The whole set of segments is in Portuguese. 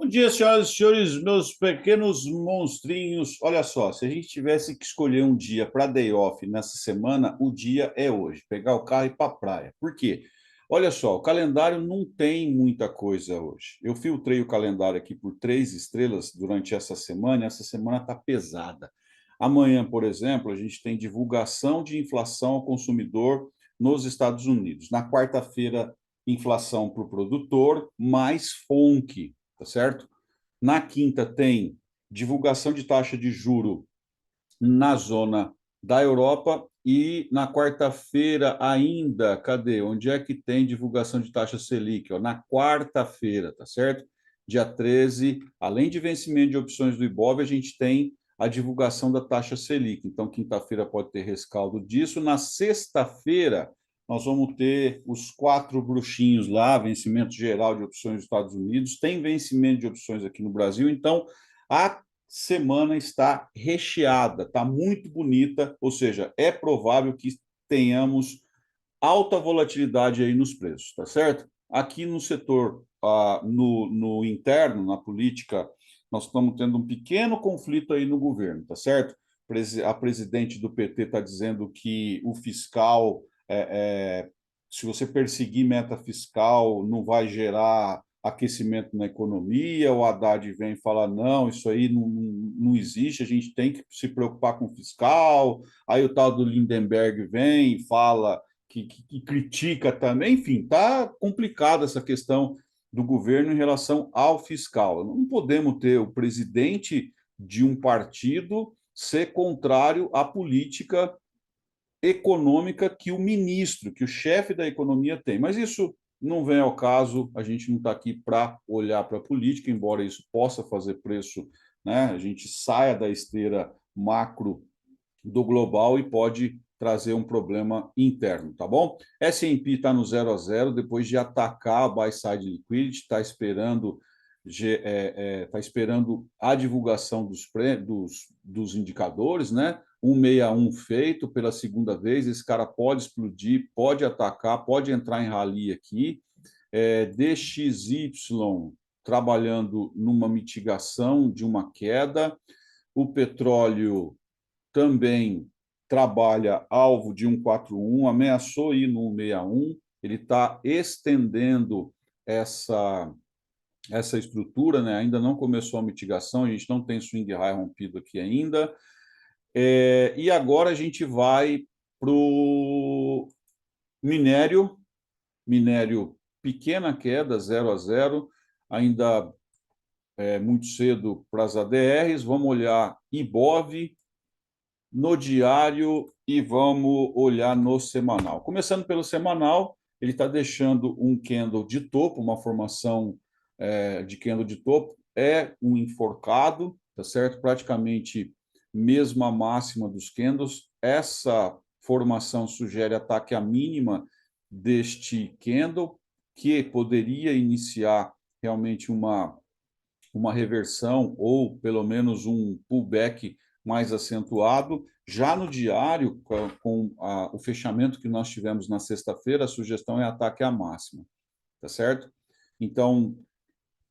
Bom dia, senhoras e senhores, meus pequenos monstrinhos. Olha só, se a gente tivesse que escolher um dia para day off nessa semana, o dia é hoje, pegar o carro e ir para a praia. Por quê? Olha só, o calendário não tem muita coisa hoje. Eu filtrei o calendário aqui por 3 estrelas durante essa semana, e essa semana está pesada. Amanhã, por exemplo, a gente tem divulgação de inflação ao consumidor nos Estados Unidos. Na quarta-feira, inflação para o produtor, mais FONC, tá certo? Na quinta tem divulgação de taxa de juro na zona da Europa e na quarta-feira ainda, cadê? Onde é que tem divulgação de taxa Selic? Ó, na quarta-feira, tá certo? Dia 13, além de vencimento de opções do Ibov, a gente tem a divulgação da taxa Selic. Então, quinta-feira pode ter rescaldo disso. Na sexta-feira, nós vamos ter os 4 bruxinhos lá, vencimento geral de opções dos Estados Unidos, tem vencimento de opções aqui no Brasil, então a semana está recheada, está muito bonita, ou seja, é provável que tenhamos alta volatilidade aí nos preços, tá certo? Aqui no setor, no interno, na política, nós estamos tendo um pequeno conflito aí no governo, tá certo? A presidente do PT está dizendo que o fiscal, se você perseguir meta fiscal, não vai gerar aquecimento na economia. O Haddad vem e fala, não, isso aí não existe, a gente tem que se preocupar com o fiscal. Aí o tal do Lindenberg vem e fala que critica também, enfim, está complicada essa questão do governo em relação ao fiscal. Não podemos ter o presidente de um partido ser contrário à política econômica que o ministro, que o chefe da economia tem. Mas isso não vem ao caso, a gente não está aqui para olhar para a política, embora isso possa fazer preço, né? A gente saia da esteira macro do global e pode trazer um problema interno, tá bom? S&P está no 0 a 0 depois de atacar a buy side liquidity, está esperando a divulgação dos indicadores, né? 161 feito pela segunda vez, esse cara pode explodir, pode atacar, pode entrar em rally aqui. DXY trabalhando numa mitigação de uma queda. O petróleo também trabalha alvo de 141, ameaçou ir no 161, ele está estendendo essa estrutura, né? Ainda não começou a mitigação, a gente não tem swing high rompido aqui ainda. E agora a gente vai para o minério, minério pequena queda, 0 a 0, ainda é muito cedo para as ADRs, vamos olhar Ibov, no diário e vamos olhar no semanal. Começando pelo semanal, ele está deixando um candle de topo, uma formação de candle de topo, é um enforcado, tá certo? Praticamente mesma máxima dos candles. Essa formação sugere ataque à mínima deste candle, que poderia iniciar realmente uma reversão ou pelo menos um pullback mais acentuado. Já no diário, o fechamento que nós tivemos na sexta-feira, a sugestão é ataque à máxima, tá certo? Então,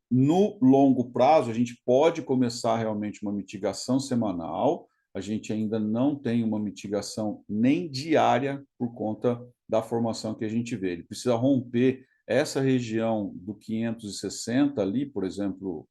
no longo prazo, a gente pode começar realmente uma mitigação semanal, a gente ainda não tem uma mitigação nem diária por conta da formação que a gente vê. Ele precisa romper essa região do 560 ali, por exemplo,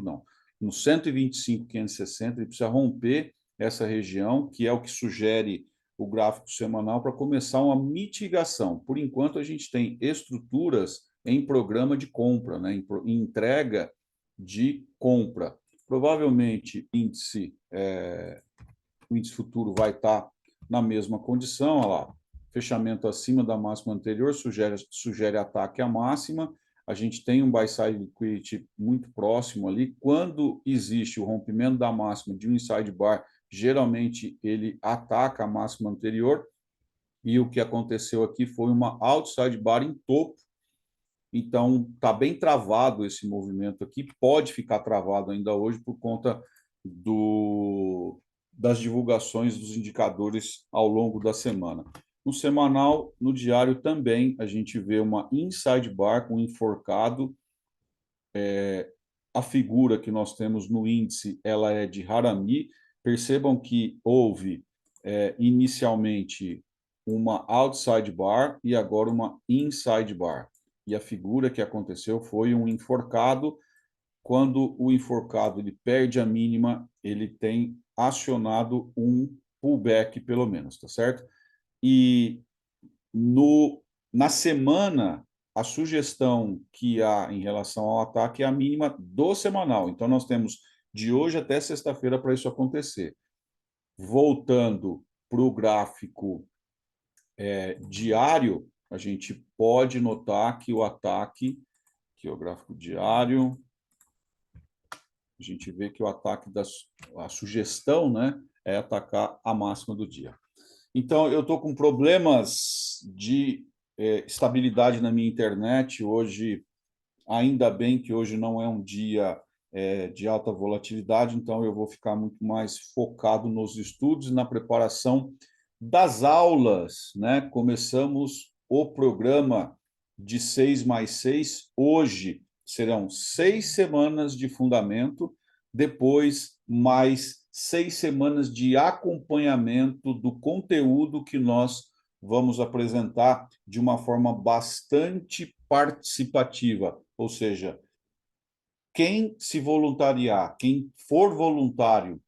não, no 125, 560, ele precisa romper essa região, que é o que sugere o gráfico semanal, para começar uma mitigação. Por enquanto, a gente tem estruturas em programa de compra, né, em entrega de compra. Provavelmente o índice futuro vai estar na mesma condição, olha lá, fechamento acima da máxima anterior, sugere ataque à máxima. A gente tem um buy side liquidity muito próximo ali. Quando existe o rompimento da máxima de um inside bar, geralmente ele ataca a máxima anterior. E o que aconteceu aqui foi uma outside bar em topo. Então, está bem travado esse movimento aqui, pode ficar travado ainda hoje por conta das divulgações dos indicadores ao longo da semana. No semanal, no diário também, a gente vê uma inside bar com enforcado a figura que nós temos no índice, ela é de Harami. Percebam que houve inicialmente uma outside bar e agora uma inside bar. E a figura que aconteceu foi um enforcado. Quando o enforcado ele perde a mínima, ele tem acionado um pullback, pelo menos, tá certo? E na semana, a sugestão que há em relação ao ataque é a mínima do semanal. Então, nós temos de hoje até sexta-feira para isso acontecer. Voltando para o gráfico diário, a gente pode notar que o ataque, que é o gráfico diário, a gente vê que o ataque a sugestão, né, é atacar a máxima do dia. Então, eu estou com problemas de estabilidade na minha internet. Hoje, ainda bem que hoje não é um dia de alta volatilidade, então eu vou ficar muito mais focado nos estudos e na preparação das aulas, né? Começamos o programa de 6+6. Hoje serão 6 semanas de fundamento, depois mais 6 semanas de acompanhamento do conteúdo que nós vamos apresentar de uma forma bastante participativa, ou seja, quem se voluntariar, quem for voluntário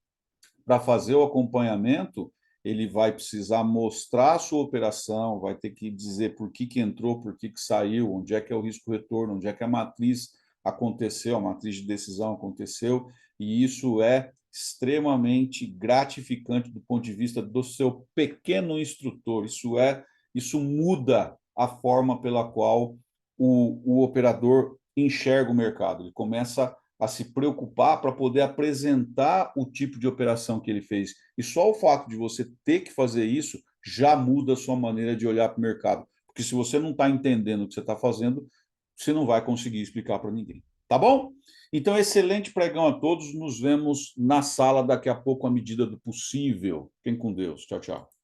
para fazer o acompanhamento, ele vai precisar mostrar a sua operação, vai ter que dizer por que entrou, por que saiu, onde é que é o risco-retorno, onde é que a matriz aconteceu, a matriz de decisão aconteceu, e isso é extremamente gratificante do ponto de vista do seu pequeno instrutor. Isso muda a forma pela qual o operador enxerga o mercado. Ele começa a se preocupar para poder apresentar o tipo de operação que ele fez. E só o fato de você ter que fazer isso já muda a sua maneira de olhar para o mercado. Porque se você não está entendendo o que você está fazendo, você não vai conseguir explicar para ninguém. Tá bom? Então, excelente pregão a todos. Nos vemos na sala daqui a pouco, à medida do possível. Fiquem com Deus. Tchau, tchau.